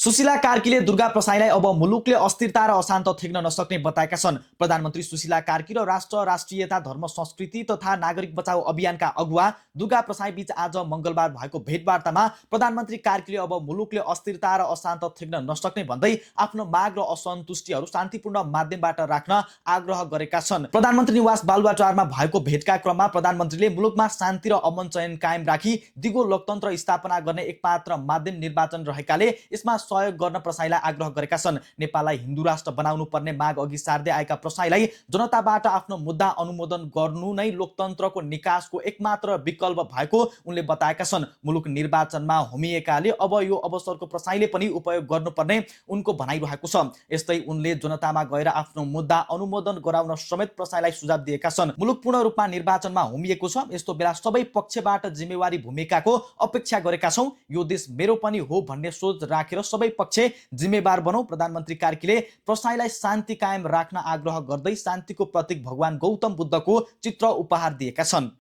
सुशीला कार्कीले दुर्गा प्रसाईलाई अब मुलुकले अस्थिरता र अशान्त थेक्न नसक्ने बताएका छन्। प्रधानमन्त्री सुशीला कार्की र राष्ट्रियता धर्म संस्कृति तथा नागरिक बचाउ अभियानका अगुवा दुर्गा प्रसाई बीच आज मंगलबार भएको भेटवार्तामा प्रधानमन्त्री कार्कीले अब मुलुकले अस्थिरता र अशान्त थेक्न नसक्ने भन्दै आफ्नो माग र असन्तुष्टिहरू शान्तिपूर्ण माध्यमबाट राख्न आग्रह गरेका छन्। प्रधानमन्त्री निवास बालुवाटारमा भएको भेटका क्रममा प्रधानमन्त्रीले मुलुकमा शान्ति र अमन चयन कायम राखी दिगो लोकतन्त्र स्थापना गर्ने एकमात्र माध्यम निर्वाचन रहेकाले यसमा सहयोग गर्न प्रसाईलाई आग्रह गरेका छन्। नेपाललाई हिन्दू राष्ट्र बनाउनु पर्ने माग अघि सार्दै आएका प्रसाईलाई जनताबाट आफ्नो मुद्दा अनुमोदन गर्नु नै लोकतन्त्रको निकासको एकमात्र विकल्प भएको उनले बताएका छन्। मुलुक निर्वाचनमा होमिएकाले अब यो अवसरको प्रसाईले पनि उपयोग गर्नुपर्ने उनको भनाइरहेको छ। यस्तै उनले जनतामा गएर आफ्नो मुद्दा अनुमोदन गराउन समेत प्रसाईलाई सुझाव दिएका छन्। मुलुक पूर्ण रूपमा निर्वाचनमा होमिएको छ, यस्तो बेला सबै पक्षबाट जिम्मेवारी भूमिकाको अपेक्षा गरेका छौं। यो देश मेरो पनि हो भन्ने सोच राखेर सबै पक्ष जिम्मेवार बनौ। प्रधानमन्त्री कार्कीले प्रसाईलाई शान्ति कायम राख्न आग्रह गर्दै शान्तिको प्रतीक भगवान गौतम बुद्धको चित्र उपहार दिएका छन्।